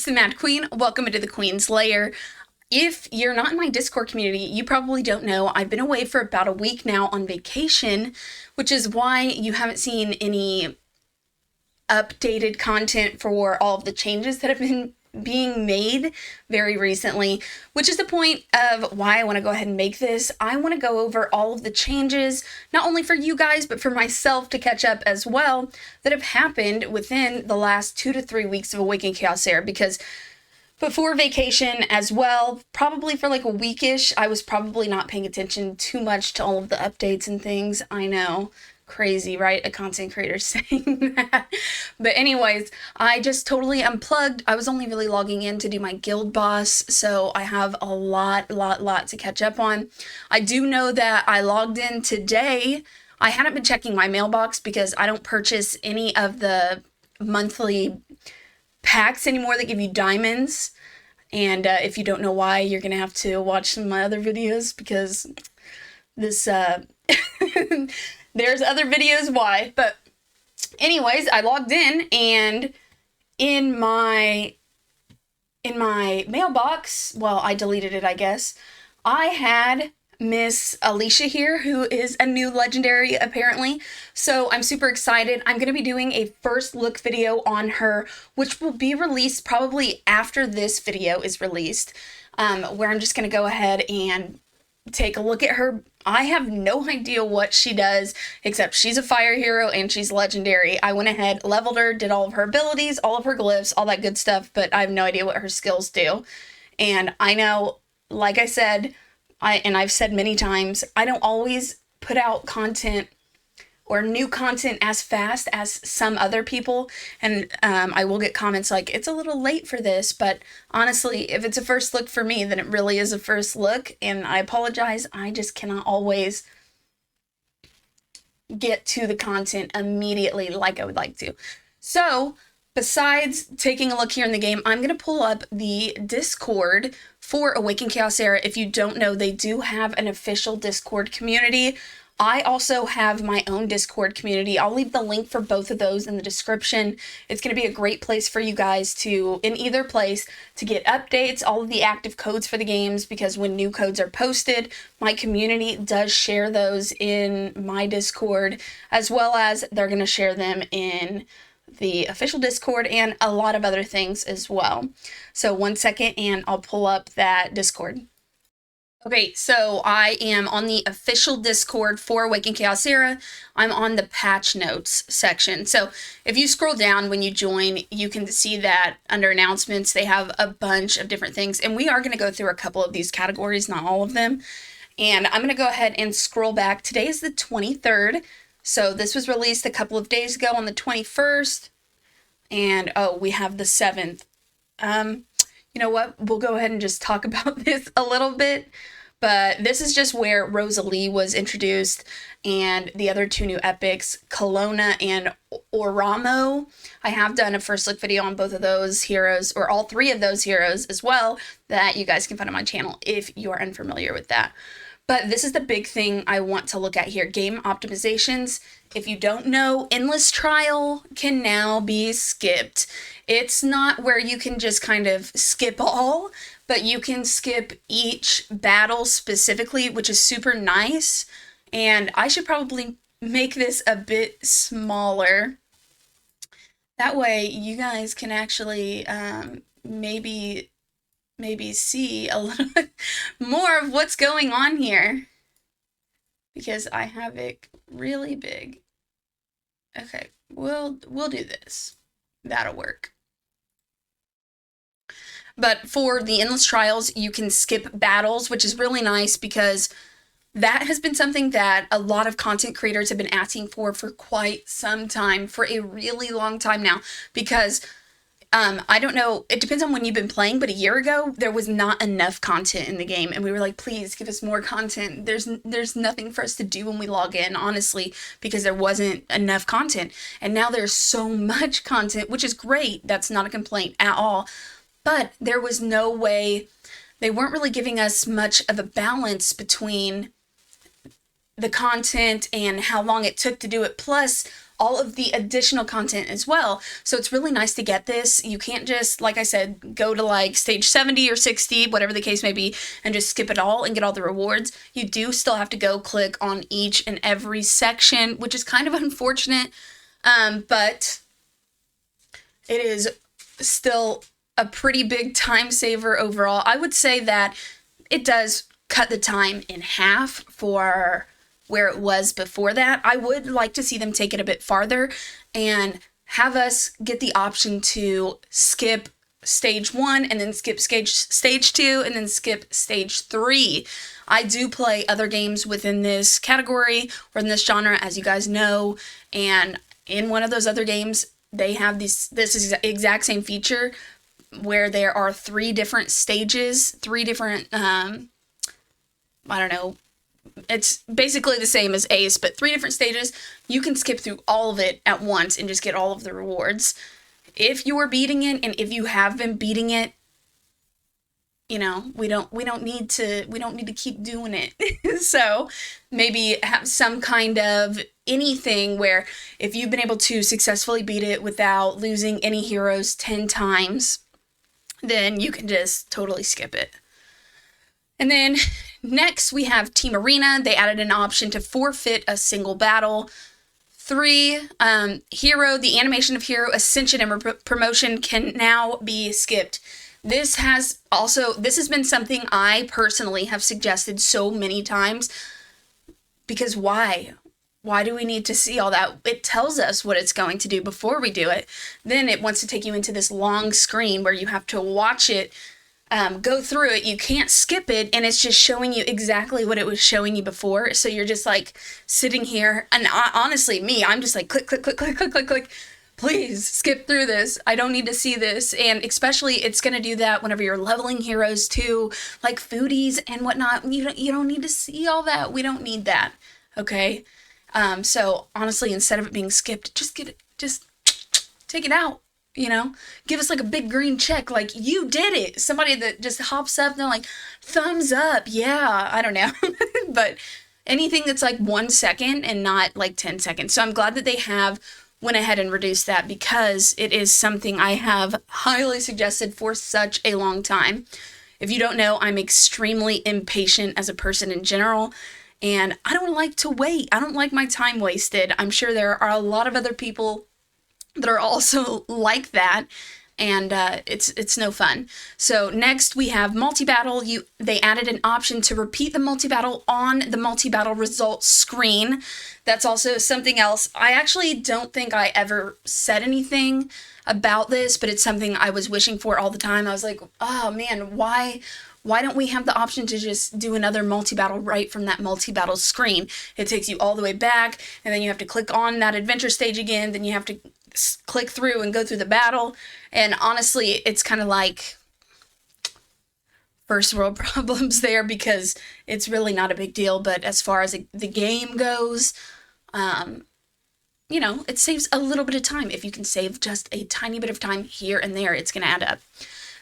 it's the Mad Queen. Welcome into the Queen's Lair. If you're not in my Discord community, you probably don't know I've been away for about a week now on vacation, which is why you haven't seen any updated content for all of the changes that have been being made very recently, which is the point of why I want to go ahead and make this. I want to go over all of the changes, not only for you guys, but for myself to catch up as well, that have happened within the last 2 to 3 weeks of Awaken Chaosera, because before vacation as well, probably for like a weekish, I was probably not paying attention too much to all of the updates and things. I know. Crazy, right? A content creator saying that. But anyways, I just totally unplugged. I was only really logging in to do my guild boss, so I have a lot to catch up on. I do know that I logged in today. I hadn't been checking my mailbox because I don't purchase any of the monthly packs anymore that give you diamonds. And if you don't know why, you're gonna have to watch some of my other videos, because this there's other videos why. But anyways, I logged in, and in my mailbox, well, I deleted it, I guess, I had Miss Alicia here, who is a new legendary apparently. So I'm super excited. I'm going to be doing a first look video on her, which will be released probably after this video is released, where I'm just going to go ahead and take a look at her. I have no idea what she does, except she's a fire hero and she's legendary. I went ahead, leveled her, did all of her abilities, all of her glyphs, all that good stuff, but I have no idea what her skills do. And I know, like I said, I've said many times, I don't always put out content or new content as fast as some other people, and I will get comments like, it's a little late for this, but honestly, if it's a first look for me, then it really is a first look, and I apologize, I just cannot always get to the content immediately like I would like to. So, besides taking a look here in the game, I'm going to pull up the Discord for Awaken Chaosera. If you don't know, they do have an official Discord community. I also have my own Discord community. I'll leave the link for both of those in the description. It's going to be a great place for you guys to, in either place, to get updates, all of the active codes for the games, because when new codes are posted, my community does share those in my Discord, as well as they're going to share them in the official Discord and a lot of other things as well. So 1 second and I'll pull up that Discord. Okay, so I am on the official Discord for Awaken Chaosera. I'm on the patch notes section. So if you scroll down when you join, you can see that under announcements, they have a bunch of different things. And we are going to go through a couple of these categories, not all of them. And I'm going to go ahead and scroll back. Today is the 23rd. So this was released a couple of days ago on the 21st. And oh, we have the 7th. You know what? We'll go ahead and just talk about this a little bit. But this is just where Rosalie was introduced, and the other two new epics, Kelowna and Oramo. I have done a first look video on both of those heroes, or all three of those heroes as well, that you guys can find on my channel if you are unfamiliar with that. But this is the big thing I want to look at here, game optimizations. If you don't know, Endless Trial can now be skipped. It's not where you can just kind of skip all, but you can skip each battle specifically, which is super nice. And I should probably make this a bit smaller. That way you guys can actually maybe see a little bit more of what's going on here, because I have it really big. Okay, we'll do this. That'll work. But for the Endless Trials, you can skip battles, which is really nice, because that has been something that a lot of content creators have been asking for quite some time, for a really long time now, because I don't know, it depends on when you've been playing, but a year ago, there was not enough content in the game, and we were like, please give us more content. There's nothing for us to do when we log in, honestly, because there wasn't enough content. And now there's so much content, which is great. That's not a complaint at all. But there was no way, they weren't really giving us much of a balance between the content and how long it took to do it, plus all of the additional content as well. So it's really nice to get this. You can't just, like I said, go to like stage 70 or 60, whatever the case may be, and just skip it all and get all the rewards. You do still have to go click on each and every section, which is kind of unfortunate, but it is still a pretty big time saver overall. I would say that it does cut the time in half for where it was before that. I would like to see them take it a bit farther and have us get the option to skip stage 1 and then skip stage 2 and then skip stage 3. I do play other games within this category or in this genre, as you guys know, and in one of those other games, they have this exact same feature where there are 3 different stages, 3 different, I don't know, it's basically the same as Ace, but 3 different stages. You can skip through all of it at once and just get all of the rewards. If you are beating it, and if you have been beating it, you know, we don't need to keep doing it. So maybe have some kind of anything where if you've been able to successfully beat it without losing any heroes 10 times, then you can just totally skip it. And then next we have Team Arena. They added an option to forfeit a single battle. 3, Hero, the animation of Hero Ascension and Promotion can now be skipped. This has been something I personally have suggested so many times, because why? Why do we need to see all that? It tells us what it's going to do before we do it. Then it wants to take you into this long screen where you have to watch it, go through it. You can't skip it, and it's just showing you exactly what it was showing you before. So you're just like sitting here, and honestly, I'm just like click, click, click, click, click, click, click. Please skip through this. I don't need to see this. And especially it's going to do that whenever you're leveling heroes too, like foodies and whatnot. You don't need to see all that. We don't need that. Okay. So honestly, instead of it being skipped, just take it out, you know, give us like a big green check. Like, you did it. Somebody that just hops up and they're like, thumbs up. Yeah. I don't know. But anything that's like 1 second and not like 10 seconds. So I'm glad that they went ahead and reduced that, because it is something I have highly suggested for such a long time. If you don't know, I'm extremely impatient as a person in general, and I don't like to wait. I don't like my time wasted. I'm sure there are a lot of other people that are also like that, and it's no fun. So next we have multi-battle. They added an option to repeat the multi-battle on the multi-battle results screen. That's also something else. I actually don't think I ever said anything about this, but it's something I was wishing for all the time. I was like, oh man, why don't we have the option to just do another multi-battle right from that multi-battle screen? It takes you all the way back, and then you have to click on that adventure stage again, then you have to click through and go through the battle. And honestly, it's kind of like first world problems there, because it's really not a big deal. But as far as the game goes, you know, it saves a little bit of time. If you can save just a tiny bit of time here and there, it's going to add up.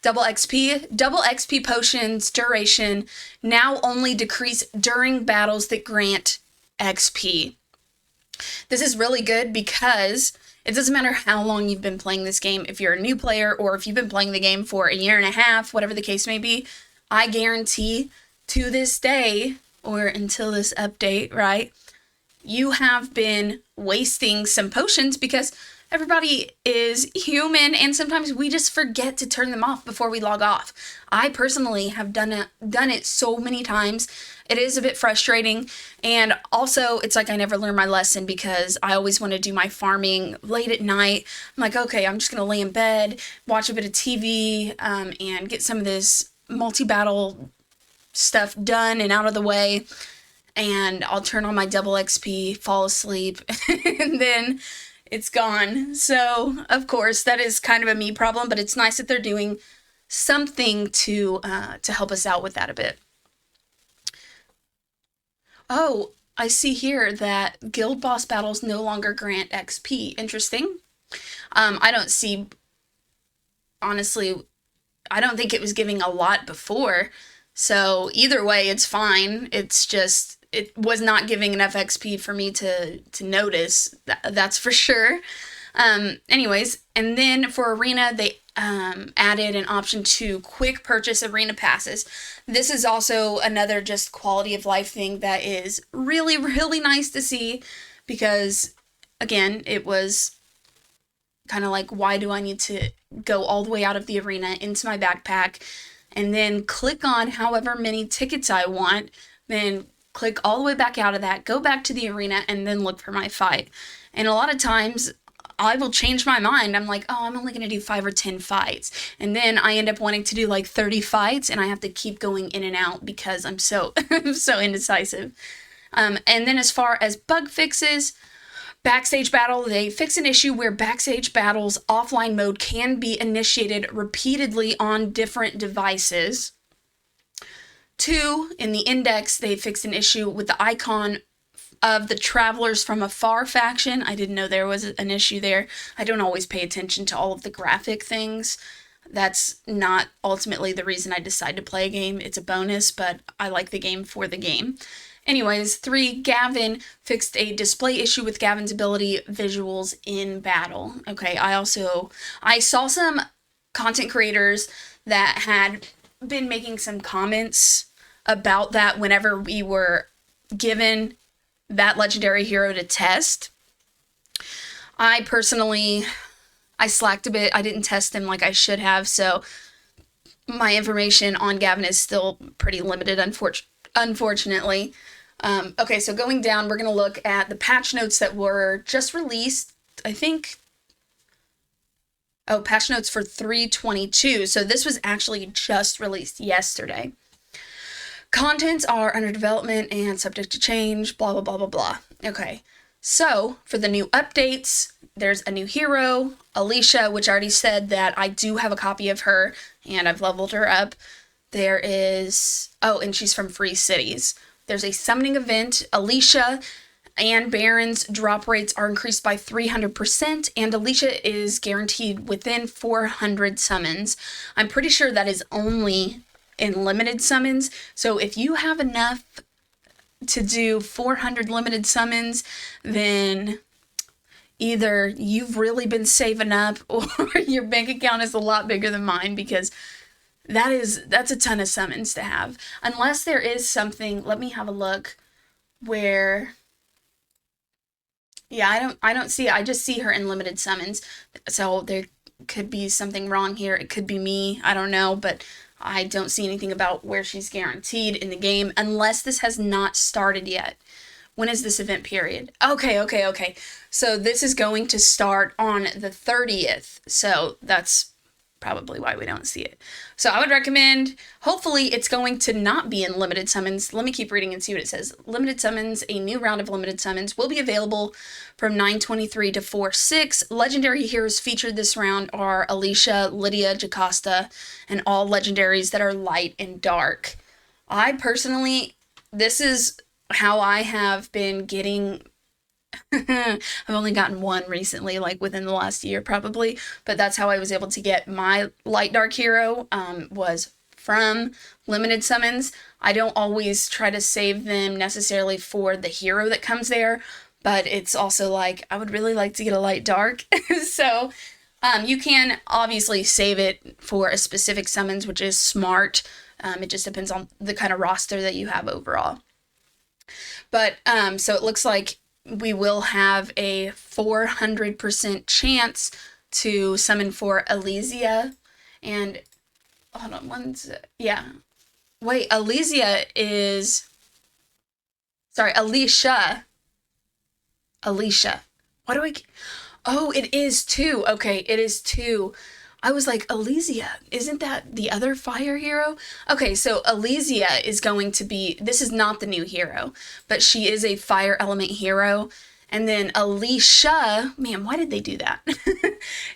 Double XP potions duration now only decrease during battles that grant XP. This is really good because it doesn't matter how long you've been playing this game. If you're a new player or if you've been playing the game for a year and a half, whatever the case may be, I guarantee to this day, or until this update, right, you have been wasting some potions, because everybody is human and sometimes we just forget to turn them off before we log off. I personally have done it so many times. It is a bit frustrating, and also it's like I never learned my lesson, because I always want to do my farming late at night. I'm like, okay, I'm just going to lay in bed, watch a bit of TV, and get some of this multi-battle stuff done and out of the way, and I'll turn on my double XP, fall asleep, and then it's gone. So, of course, that is kind of a me problem, but it's nice that they're doing something to help us out with that a bit. Oh, I see here that guild boss battles no longer grant XP. Interesting. I don't see, honestly, I don't think it was giving a lot before. So either way, it's fine. It's just it was not giving enough XP for me to notice. That's for sure. Anyways, and then for Arena, they added an option to quick purchase Arena passes. This is also another just quality of life thing that is really, really nice to see because, again, it was kind of like, why do I need to go all the way out of the arena into my backpack and then click on however many tickets I want, then click all the way back out of that, go back to the arena, and then look for my fight. And a lot of times I will change my mind. I'm like, oh, I'm only going to do 5 or 10 fights. And then I end up wanting to do like 30 fights, and I have to keep going in and out because I'm so, so indecisive. And then as far as bug fixes, Backstage Battle, they fix an issue where Backstage Battle's offline mode can be initiated repeatedly on different devices. 2, in the Index, they fixed an issue with the icon of the Travelers from Afar faction. I didn't know there was an issue there. I don't always pay attention to all of the graphic things. That's not ultimately the reason I decide to play a game. It's a bonus, but I like the game for the game. Anyways, 3, Gavin fixed a display issue with Gavin's ability visuals in battle. Okay, I saw some content creators that had been making some comments about that whenever we were given that legendary hero to test. I slacked a bit. I didn't test him like I should have, so my information on Gavin is still pretty limited, unfortunately. Okay, so going down, we're going to look at the patch notes that were just released, I think. Oh, patch notes for 3.22. So this was actually just released yesterday. Contents are under development and subject to change, blah, blah, blah, blah, blah. Okay, so for the new updates, there's a new hero, Alicia, which I already said that I do have a copy of her, and I've leveled her up. There is, and she's from Free Cities. There's a summoning event. Alicia and Baron's drop rates are increased by 300%, and Alicia is guaranteed within 400 summons. I'm pretty sure that is only in limited summons, so if you have enough to do 400 limited summons, then either you've really been saving up or your bank account is a lot bigger than mine, because that's a ton of summons to have. Unless there is something, let me have a look, where, yeah, I don't see it. I just see her in limited summons. So there could be something wrong here. It could be me. I don't know, but I don't see anything about where she's guaranteed in the game, unless this has not started yet. When is this event period? Okay. So this is going to start on the 30th. So that's probably why we don't see it. So I would recommend, hopefully it's going to not be in limited summons. Let me keep reading and see what it says. Limited summons, a new round of limited summons will be available from 9/23 to 4/6. Legendary heroes featured this round are Alicia, Lydia, Jocasta, and all legendaries that are light and dark. I personally, this is how I have been getting I've only gotten one recently, like within the last year probably, but that's how I was able to get my light dark hero, was from limited summons. I don't always try to save them necessarily for the hero that comes there, but it's also like, I would really like to get a light dark. So you can obviously save it for a specific summons, which is smart. It just depends on the kind of roster that you have overall. But so it looks like we will have a 400% chance to summon for Elysia. And hold on, wait, Alicia. Oh, it is 2. Okay, it is 2. I was like, Elysia, isn't that the other fire hero? Okay, so Elysia is going to be, this is not the new hero, but she is a fire element hero. And then Alicia, man, why did they do that?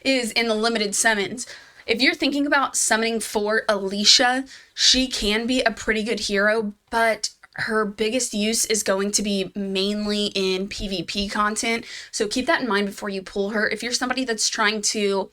Is in the limited summons. If you're thinking about summoning for Alicia, she can be a pretty good hero, but her biggest use is going to be mainly in PvP content. So keep that in mind before you pull her. If you're somebody that's trying to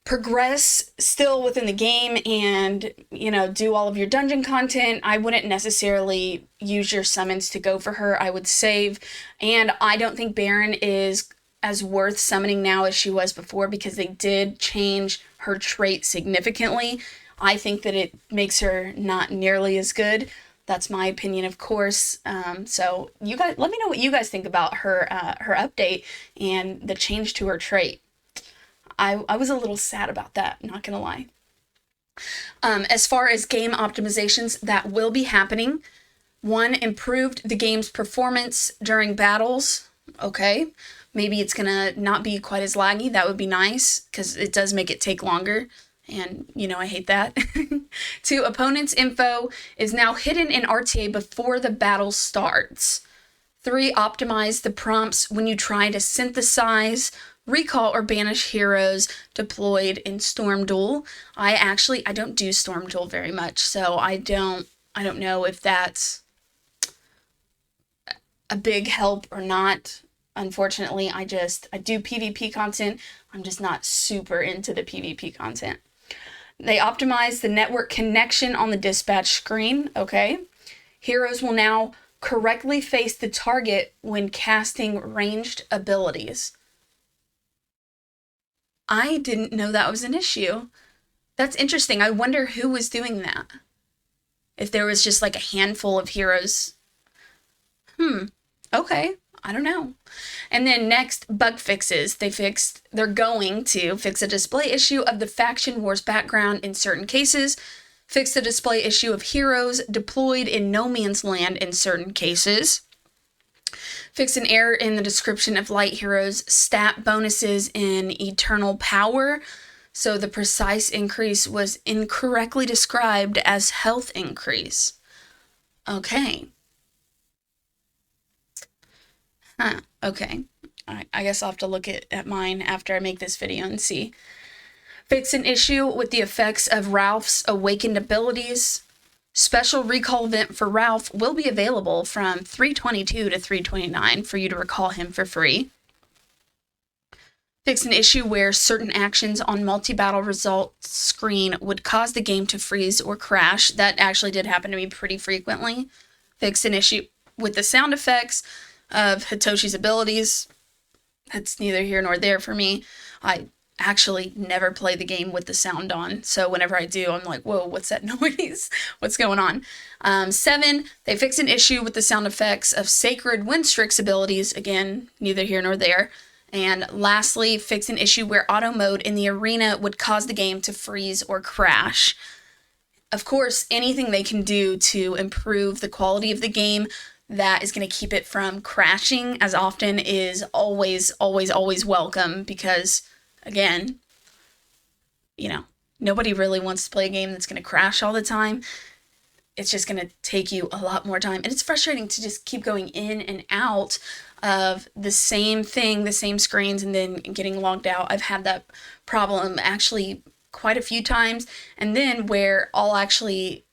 progress still within the game and, you know, do all of your dungeon content, I wouldn't necessarily use your summons to go for her. I would save. And I don't think Baron is as worth summoning now as she was before, because they did change her trait significantly. I think that it makes her not nearly as good. That's my opinion, of course. So you guys, let me know what you guys think about her her update and the change to her trait. I was a little sad about that, not gonna lie. As far as game optimizations that will be happening, one, improved the game's performance during battles. Okay, maybe it's gonna not be quite as laggy. That would be nice, because it does make it take longer. And, you know, I hate that. Two, opponents' info is now hidden in RTA before the battle starts. Three, optimize the prompts when you try to synthesize, recall, or banish heroes deployed in Storm Duel. I don't do Storm Duel very much, so I don't know if that's a big help or not. Unfortunately, I do PvP content. I'm just not super into the PvP content. They optimize the network connection on the dispatch screen. Okay. Heroes will now correctly face the target when casting ranged abilities. I didn't know that was an issue. That's interesting. I wonder who was doing that. If there was just like a handful of heroes. Okay. I don't know. And then next, bug fixes. They're going to fix a display issue of the Faction Wars background in certain cases, fix the display issue of heroes deployed in no man's land in certain cases, fix an error in the description of light heroes' stat bonuses in Eternal Power. So the precise increase was incorrectly described as health increase. Okay. Okay. I guess I'll have to look at mine after I make this video and see. Fix an issue with the effects of Ralph's awakened abilities. Special recall event for Ralph will be available from 322 to 329 for you to recall him for free. Fix an issue where certain actions on multi-battle results screen would cause the game to freeze or crash. That actually did happen to me pretty frequently. Fix an issue with the sound effects of Hitoshi's abilities. That's neither here nor there for me. I actually never play the game with the sound on, so whenever I do, I'm like, whoa, what's that noise? What's going on? 7, they fixed an issue with the sound effects of Sacred Windstrick's abilities. Again, neither here nor there. And lastly, fix an issue where auto mode in the arena would cause the game to freeze or crash. Of course, anything they can do to improve the quality of the game that is going to keep it from crashing as often is always, always, always welcome, because, again, you know, nobody really wants to play a game that's going to crash all the time. It's just going to take you a lot more time. And it's frustrating to just keep going in and out of the same thing, the same screens, and then getting logged out. I've had that problem actually quite a few times. And then where I'll actually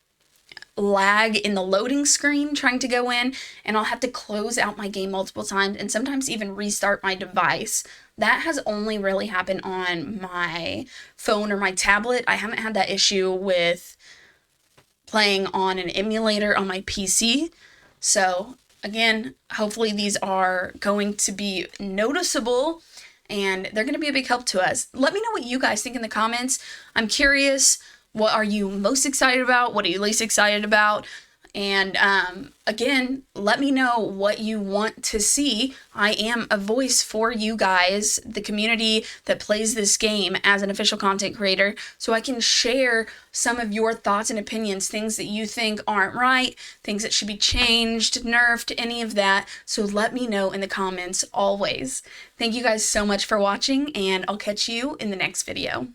lag in the loading screen trying to go in, and I'll have to close out my game multiple times and sometimes even restart my device. That has only really happened on my phone or my tablet. I haven't had that issue with playing on an emulator on my PC. So again, hopefully these are going to be noticeable and they're going to be a big help to us. Let me know what you guys think in the comments. I'm curious. What are you most excited about? What are you least excited about? And again, let me know what you want to see. I am a voice for you guys, the community that plays this game, as an official content creator, so I can share some of your thoughts and opinions, things that you think aren't right, things that should be changed, nerfed, any of that. So let me know in the comments always. Thank you guys so much for watching, and I'll catch you in the next video.